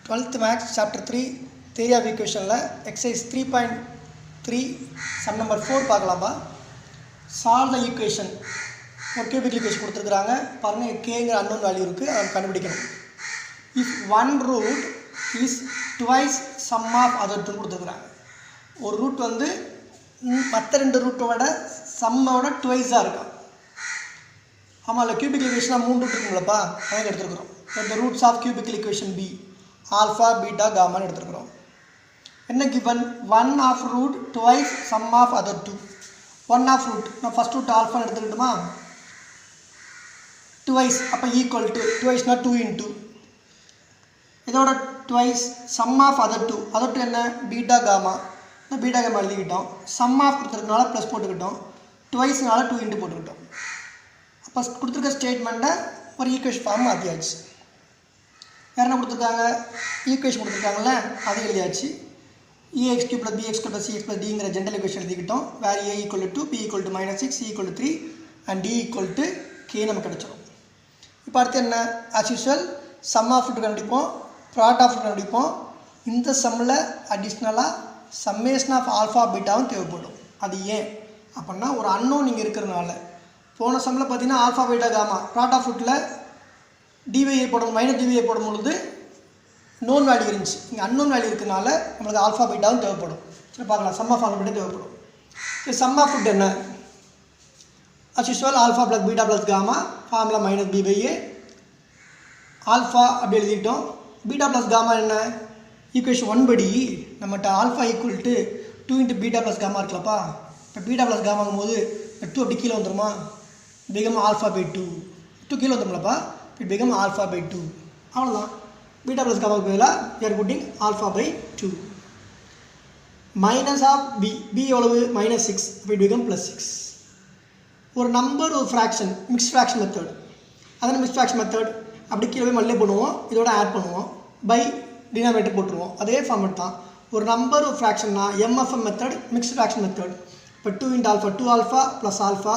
12th Maths Chapter 3 Theory of Equation Exercise 3.3 Sum number 4 பார்க்கலாமா. Solve the equation. ஒரு cubic equation கொடுத்துருக்காங்க. பாருங்க kங்கிற unknown value இருக்குது, அதை கண்டுபிடிக்கணும். If one root is twice sum of other two கொடுத்துருக்காங்க. ஒரு ரூட் வந்து மற்ற ரெண்டு ரூட்டோட சம்மோட ட்வைஸாக இருக்கும். ஆமாம், இல்லை cubic equation 3 ரூட் இருக்குங்களப்பா, அதை எடுத்துருக்குறோம். the roots of cubic equation B alpha beta gamma எடுத்துருக்குறோம். என்ன given? 1 of root twice sum of other two. 1 of root நான் ஃபஸ்ட் ரூட் ஆல்ஃபா எடுத்துக்கிட்டுமா, twice அப்போ ஈக்குவல் டு twiceனா 2 into இதோட twice sum of other two என்ன beta gamma, beta gamma எழுதிக்கிட்டோம். sum of கொடுத்துருக்கனால ப்ளஸ் போட்டுக்கிட்டோம், twiceனால 2 into போட்டுக்கிட்டோம். அப்போ கொடுத்துருக்க ஸ்டேட்மெண்ட்டை ஒரு ஈக்குவேஷன் ஃபார்ம் மாற்றியாச்சு. வேறு என்ன கொடுத்துருக்காங்க, ஈக்குவேஷன் கொடுத்துருக்காங்களே அதை எழுதியாச்சு. EX cube plus BX cube plus CX plus Dங்கிற ஜென்ரல் ஈக்குவேஷன் எழுதிக்கிட்டோம். வேறு A equal to 2, B equal to -6, C equal to 3 and D equal to K நமக்கு கிடச்சிடும். இப்போ அடுத்து என்ன, as usual sum of root கண்டுபிடிப்போம், product of root கண்டுபிடிப்போம். இந்த சம்மில் அடிஷ்னலாக சம்மேஷன் ஆஃப் ஆல்ஃபா பீட்டாவும் தேவைப்படும். அது ஏன் அப்படின்னா ஒரு அன்னோன் இங்கே இருக்கிறனால. போன சம்மில் பார்த்தீங்கன்னா alpha beta gamma product of ரூட்டில் டிவைஏ போடும் -டிவைஏ போடும் பொழுது நோன் வேல்யூ இருந்துச்சு. இங்கே அன்னோன் வேல்யூ இருக்கிறனால நம்மளுக்கு ஆல்ஃபா பீட்டாவும் தேவைப்படும். சரி பார்க்கலாம், சம் ஆஃப் ஆல்ஃபா பீட்டா தேவைப்படும். சரி, சம் ஆஃப் ரூட் என்ன, as usual alpha plus beta plus gamma formula -b/a. Alpha அப்படி எழுதிட்டோம். பீட்டா ப்ளஸ் காமா என்ன, ஈக்குவேஷன் 1 படி நம்மகிட்ட alpha equal to 2 into beta plus gamma இருக்கலப்பா. இப்போ பீட்டா ப்ளஸ் காமாங்கும் போது 2 அப்படி கீழே வந்துடுமா, பிகம் ஆல்ஃபா பை 2. 2 கீழே வந்துடும்லப்பா, இட் பிகம் ஆல்ஃபா பை 2. அவ்வளோதான். பீட்டா ப்ளஸ் காமாவுக்கு பதிலாக we are putting alpha by 2. Minus of b எவ்வளவு -6, இப்போ இட் பிகம் +6. ஒரு நம்பர் ஒரு ஃப்ராக்ஷன் மிக்ஸ் ஃப்ராக்ஷன் மெத்தட், அதனால் மிக்ஸ் ஃப்ராக்ஷன் மெத்தட் அப்படி கீழே போய் மல்லே பண்ணுவோம், இதோட ஆட் பண்ணுவோம், பை டினாமினேட்டர் போட்டுருவோம். அதே ஃபார்மெட் தான். ஒரு நம்பர் ஒரு ஃப்ராக்ஷன்னா MFM method mix fraction method. இப்போ 2 into alpha 2 alpha plus alpha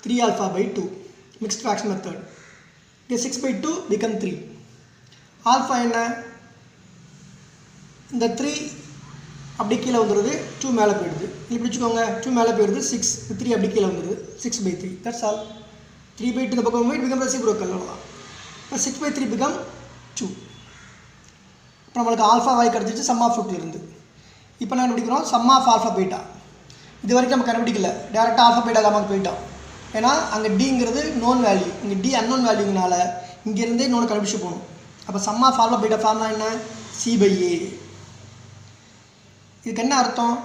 3 alpha by 2 mixed fraction method. இது 6/2 become 3. ஆல்ஃபா என்ன, இந்த 3 அப்படி கீழே வந்துடுது, 2 மேலே போயிடுது. இப்படி பிடிச்சிக்கோங்க, 2 மேலே போயிடுது, 6 3 அப்படி கீழே வந்துடுது, 6/3. That's all. 3/2 இந்த பக்கம் போய் பிகம் ரெசிப்ரோக்கல் அவ்வளோதான். இப்போ 6/3 பிகம் 2. இப்போ நம்மளுக்கு ஆல்ஃபா வாய் கிடச்சிச்சு சம் ஆஃப் ரூட்டில் இருந்து. இப்போ நான் கண்டுபிடிக்கிறோம் சம் ஆஃப் ஆல்ஃபா பீட்டா. இது வரைக்கும் நம்ம கண்டுபிடிக்கல, டேரெக்டாக ஆல்ஃபா பீட்டா காமாக்கு போயிட்டோம். ஏன்னா அங்கே டிங்கிறது நோன் வேல்யூ, இங்கே டி அன்னோன் வேல்யூங்கனால இங்கேருந்தே இன்னொன்று கண்டுபிடிச்சி போகணும். அப்போ சம் ஆஃப் ஆல்ஃபா பீட்டா ஃபார்ம்னா என்ன, C/A. இதுக்கு என்ன அர்த்தம்,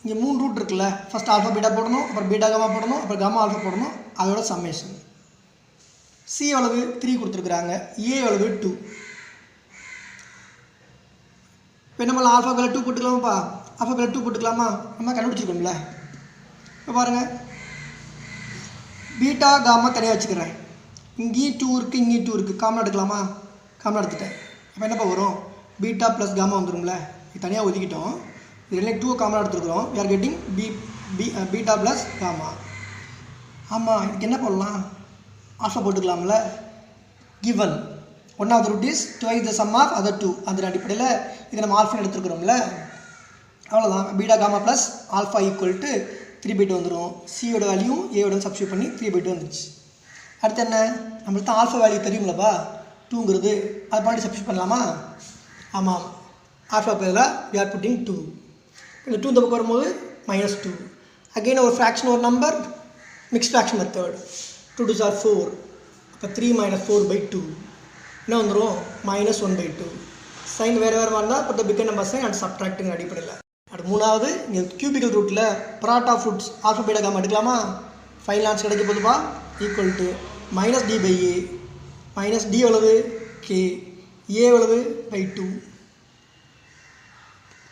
இங்கே 3 ரூட் இருக்குல்ல, ஃபஸ்ட் ஆல்ஃபா பீட்டா போடணும், அப்புறம் பீட்டா காமா போடணும், அப்புறம் காமா ஆல்ஃபா போடணும், அதோட சம்மேஷன். C எவ்வளவு 3 கொடுத்துருக்குறாங்க, A எவ்வளவு 2. இப்போ நம்மள ஆல்ஃபா கலர் 2 போட்டுக்கலாமாப்பா, ஆல்ஃபா கலர் 2 போட்டுக்கலாமா, நம்ம கண்டுபிடிச்சிருக்கோம்ல. இப்போ பாருங்கள், பீட்டா காமா தனியாக வச்சுக்கிறேன், இங்கேயும் 2 இருக்குது, இங்கேயும் 2 இருக்குது, காமனாக எடுக்கலாமா, காமனாக எடுத்துட்டேன். அப்போ என்னப்பா வரும், பீட்டா ப்ளஸ் காமா வந்துடும்ல, இது தனியாக ஒதுக்கிட்டோம். இது 2 காமனாக எடுத்துருக்குறோம். we are getting beta plus gamma. ஆமாம், இதுக்கு என்ன பண்ணலாம், ஆல்ஃபா போட்டுக்கலாம்ல. given one of the root is twice the sum of other two. அந்த அடிப்படையில் இது நம்ம ஆல்ஃபா எடுத்துருக்குறோம்ல, அவ்வளோதான். Beta gamma plus alpha equal to 3/2 வந்துடும். சியோட வேல்யூ ஏவோட சப்ஸ்டியூட் பண்ணி 3/2 வந்துச்சு. அடுத்து என்ன, நம்மளுக்கு தான் ஆல்ஃபா வேல்யூ தெரியுங்களப்பா 2ங்கிறது, அது பாட்டி சப்ஸ்டியூட் பண்ணலாமா. ஆமாம், ஆல்ஃபா பதிலாக we are putting 2. இந்த 2 இந்த பக்கம் வரும்போது -2. அகெயின் ஒரு ஃப்ராக்ஷன் ஒரு number mix fraction method. 2 2s are 4. அப்போ 3 - 4/2 என்ன வந்துடும், -1/2. சைன் வேறு வேறு வந்தால் இப்போ பிகன் நம்பர் சைன் அண்ட் சப்ட்ராக்டிங் அடிப்படையில். அடுத்து மூணாவது, இங்கே கியூபிக்கல் ரூட்டில் product of roots alpha beta gamma எடுக்கலாமா. ஃபைனல் ஆன்சர் கிடைக்க போதுப்பா, ஈக்குவல் டு -D/A. -D எவ்வளவு K, A எவ்வளவு /2,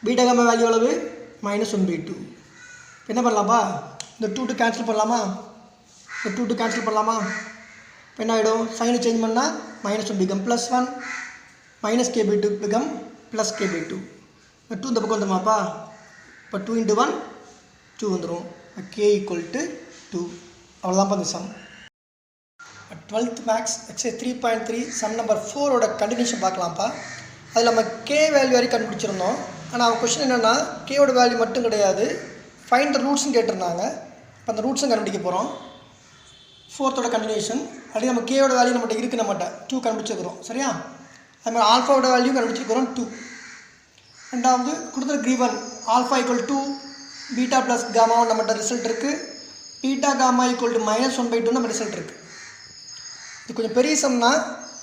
பீட்டா காமா வேல்யூ எவ்வளவு -1/2. என்ன பண்ணலாம்ப்பா, இந்த 2 கேன்சல் பண்ணலாமா, இந்த 2 கேன்சல் பண்ணலாமா. இப்போ என்ன ஆகிடும், சைனை சேஞ்ச் பண்ணால் -1 பிகம் +1, -K/2 பிகம் +K/2. இப்போ 2 இந்த பக்கம் வந்துடுமாப்பா. இப்போ 2 into 1 2 வந்துடும். K equal to 2. அவ்வளோதான்ப்பா இந்த some. 12th Maths Exercise 3.3 Sum number 4 ஓட கண்டினியூஷன் பார்க்கலாம்ப்பா. அதில் நம்ம கே வேல்யூ வரைக்கும் கண்டுபிடிச்சிருந்தோம். ஆனால் அவன் கொஸ்டின் என்னென்னா கேவோட வேல்யூ மட்டும் கிடையாது, ஃபைண்ட் த ரூட்ஸ்னு கேட்டிருந்தாங்க. இப்போ அந்த ரூட்ஸும் கண்டுபிடிக்க போகிறோம். ஃபோர்த்தோட கண்டினியூஷன். அப்படி நம்ம கேவோட வேல்யூ நம்மகிட்ட இருக்குது, நம்மகிட்ட 2 கண்டுபிடிச்சிருக்கிறோம். சரியா? அதுமாதிரி ஆல்ஃபாவோட வேல்யூ கண்டுபிடிச்சிருக்கிறோம் 2. ரெண்டாவது கொடுத்துரு given alpha equal to beta plus காமாவும் நம்மகிட்ட ரிசல்ட் இருக்குது. பீட்டா காமா ஈக்குவல் டு -1/2 நம்ம ரிசல்ட் இருக்குது. இது கொஞ்சம் பெரிய சம்னா,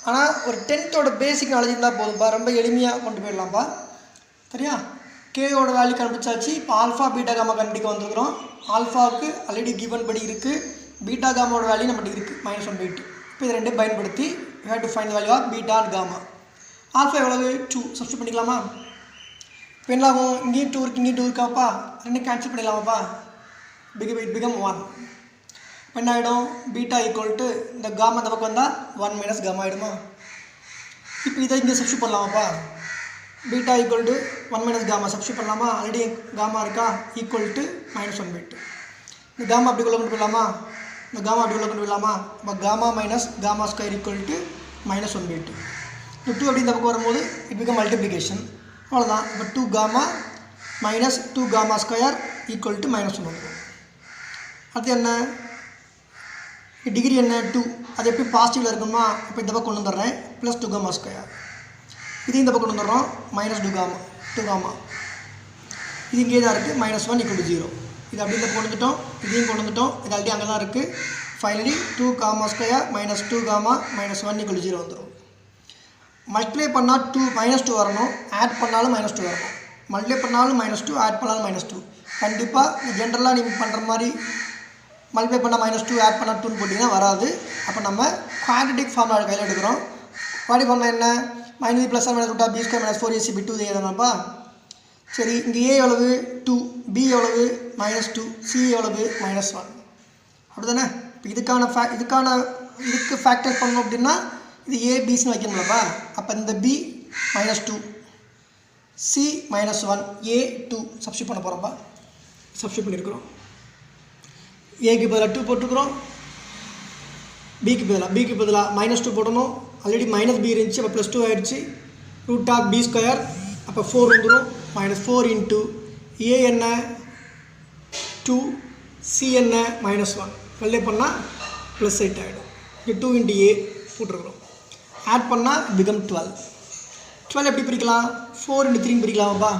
ஆனால் ஒரு 10th பேசிக் நாலேஜ் இருந்தால் போதும்பா, ரொம்ப எளிமையாக கொண்டு போயிடலாம்ப்பா. சரியா? கேயோட வேல்யூ கண்டுபிடிச்சாச்சு. இப்போ ஆல்ஃபா பீட்டா காமா கண்டுபிடிக்க வந்துருக்கிறோம். ஆல்ஃபாவுக்கு ஆல்ரெடி கிவன் படி இருக்குது, பீட்டா காமாவோட வேல்யூ நம்மகிட்ட இருக்குது -1/2. இப்போ இது ரெண்டும் பயன்படுத்தி you have to find value of beta and gamma. Alpha எவ்வளவு 2 சப்ஸ்டிட் பண்ணிக்கலாமா? இப்போ என்ன ஆகும், இங்கேயும் 2 இருக்குது, இங்கேயும் 2 இருக்காப்பா, ரெண்டும் கேன்சல் பண்ணிடலாமாப்பா, பிகம் 1. இப்போ என்ன ஆகிடும், பீட்டா ஈக்குவல் டு இந்த காமா இந்த பக்கம் வந்தால் 1 - காமா ஆகிடுமா? இப்போ இதை இங்கே சப்ஸ்டிட் பண்ணலாமாப்பா, beta equal to 1 - gamma substitute பண்ணலாமா? ஆல்ரெடி காமா இருக்கா, ஈக்குவல் டு -1/2. இந்த காமா அப்படிக்குள்ளே கொண்டு போயிடலாமா, இந்த காமா அப்படிக்குள்ளே கொண்டு போயிடலாமா? இப்போ gamma minus gamma square equal to -1/2. இந்த 2 அப்படி இந்த பக்கம் வரும்போது இட் பிகம் மல்டிப்ளிகேஷன். அவ்வளோதான். இப்போ 2 gamma minus 2 gamma square equal to -1 வந்துடும். அடுத்து என்ன, டிகிரி என்ன 2, அது எப்படி பாசிட்டிவில் இருக்குமா? இப்போ இந்த பக்கம் கொண்டு வந்துடுறேன், ப்ளஸ் 2 காமா ஸ்கொயர். இது இந்த பக்கம் கொண்டு வந்துடுறோம், -2 காமா. இது இங்கே தான் இருக்குது, -1 = 0. இது அப்படி இந்த கொண்டு வந்துட்டோம், இதையும் கொண்டு வந்துட்டோம், இது ஆல்ரெடி அங்கே தான் இருக்குது. ஃபைனலி 2 காமா ஸ்கொயர் -2 காமா -1 = 0 வந்துடும். மல்டிப்ளை பண்ணால் -2 வரணும், ஆட் பண்ணாலும் -2 வரணும். மல்டிப்ளை பண்ணாலும் -2, ஆட் பண்ணாலும் -2. கண்டிப்பாக ஜென்ரலாக நீங்கள் பண்ணுற மாதிரி மல்டிப்ளை பண்ணால் -2, ஆட் பண்ணால் 2ன்னு போட்டிங்கன்னா வராது. அப்போ நம்ம குவாட்ரட்டிக் ஃபார்முலா கையில் எடுக்கிறோம். குவாட்ரட்டிக் ஃபார்முலா என்ன, -b + -√b² - 4ac/2 இது எதனாப்பா? சரி, இங்கே a எவ்வளவு 2, b எவ்வளவு -2, c எவ்வளவு -1. அப்படி தானே? இப்போ இதுக்கு ஃபேக்டர் பண்ணணும் அப்படின்னா இது a bன்னு வைக்கணும்லப்பா. அப்போ இந்த b -2, c -1, a 2 சப்ஸ்டிட் பண்ண போகிறோம்ப்பா. சப்ஸ்டிட் பண்ணியிருக்கிறோம். ஏக்கு பதிலாக 2 போட்டுக்கிறோம், பிக்கு பதிலாக -2 போடணும். ஆல்ரெடி -b இருந்துச்சு, அப்போ +2 ஆகிடுச்சு. √b², அப்போ 4 வந்துடும். -4 இன்ட்டு a என்ன 2, c என்ன -1. வெள்ளை பண்ணால் +8 ஆகிடும். இங்கே 2 × a போட்டுருக்குறோம். ஆட் பண்ணால் பிகம் 12 எப்படி பிரிக்கலாம், 4 × 3 பிரிக்கலாமாப்பா.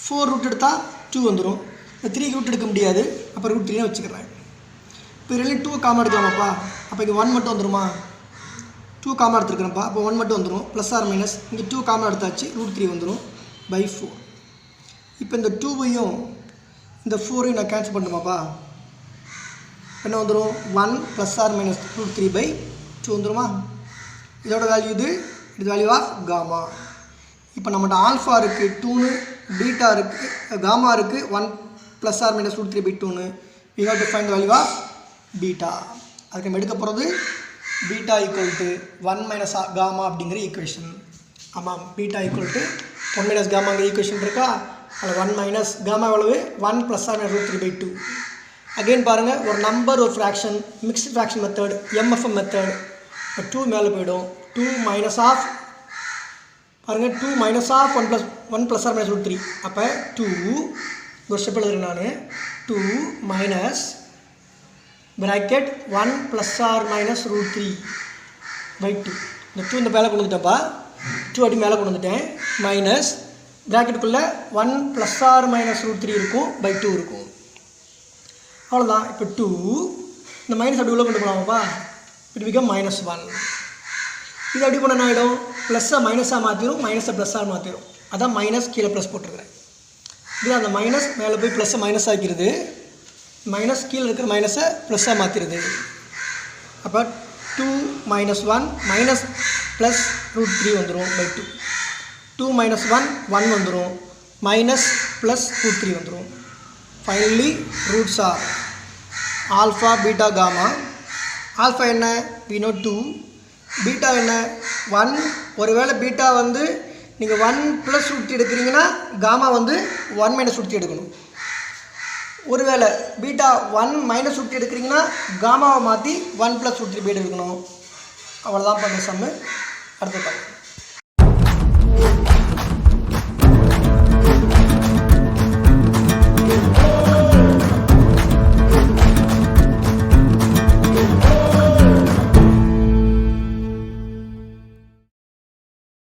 4 ரூட் எடுத்தால் 2 வந்துடும். இந்த 3 ரூட் எடுக்க முடியாது, அப்போ √3 வச்சுக்கிறேன். இப்போ இதில் 2 காமா எடுக்கலாமாப்பா. அப்போ இங்கே 1 மட்டும் வந்துடுமா, 2 காமா எடுத்துருக்கிறேன்ப்பா. அப்போ 1 மட்டும் வந்துடும், +or- இங்கே 2 காமா எடுத்தாச்சு, √3 வந்துடும் /4. இப்போ இந்த 2வையும் இந்த 4ஐயும் நான் கேன்சல் பண்ணுமாப்பா. என்ன வந்துடும், 1 +or- √3/2 வந்துடுமா. இதோட வேல்யூ இது வேல்யூ ஆஃப் காமா. இப்போ நம்மகிட்ட ஆல்ஃபா இருக்குது 2ன்னு, பீட்டா இருக்குது, காமா இருக்குது 1 +or- √3/2ன்னு. we have to find the value of beta. அதுக்கு நம்ம எடுக்க போகிறது பீட்டா ஈக்குவல் டு 1 - காமா அப்படிங்கிற ஈக்குவேஷன். ஆமாம், பீட்டா ஈக்குவல் டு 1 - காமாங்கிற ஈக்குவேஷன் இருக்கா. அதில் 1 - காமா எவ்வளவு 1 +or- √3/2. அகெயின் பாருங்கள், ஒரு நம்பர் ஒரு fraction, mixed fraction method, MFM method. இப்போ 2 மேலே போயிடும். 2 - ஆஃப் பாருங்கள், 2 - ஆஃப் 1 +or- √3. அப்போ 2 ஒரு ஸ்டெப் எழுதுறேன் நான், 2 மைனஸ் ப்ராக்கெட் 1 +or- √3/2. இந்த 2 இந்த மேலே கொண்டு வந்துட்டேன்ப்பா, 2 அடி மேலே கொண்டு வந்துட்டேன், மைனஸ் ப்ராக்கெட்டுக்குள்ளே 1 +or- √3 இருக்கும், /2 இருக்கும். அவ்வளோதான். இப்போ 2 இந்த மைனஸ் அப்படி உள்ள கொண்டு போகலாமாப்பா. It become -1. இது அப்படி பண்ண என்ன ஆகிடும், ப்ளஸ்ஸை மைனஸாக மாற்றிடும், மைனஸை ப்ளஸ்ஸாக மாற்றிடும். அதான் மைனஸ் கீழே ப்ளஸ் போட்டுருக்குறேன். இது அந்த மைனஸ் மேலே போய் ப்ளஸ்ஸை மைனஸ் ஆக்கிடுது, மைனஸ் கீழே இருக்கிற மைனஸை ப்ளஸ்ஸாக மாற்றிடுது. அப்போ 2 - 1 மைனஸ் ப்ளஸ் √3 வந்துடும் /2. 2 - 1 வந்துடும், மைனஸ் ப்ளஸ் √3 வந்துடும். Finally roots are alpha beta gamma. Alpha என்ன, we know 2. பீட்டா என்ன 1. ஒருவேளை பீட்டா வந்து நீங்கள் 1 + √3 எடுக்கிறீங்கன்னா காமா வந்து 1 - √3 எடுக்கணும். ஒருவேளை பீட்டா 1 - √3 எடுக்கிறீங்கன்னா காமாவை மாற்றி 1 + √3 எடுக்கணும். அவ்வளோதான் பண்ண சம்மு. அடுத்த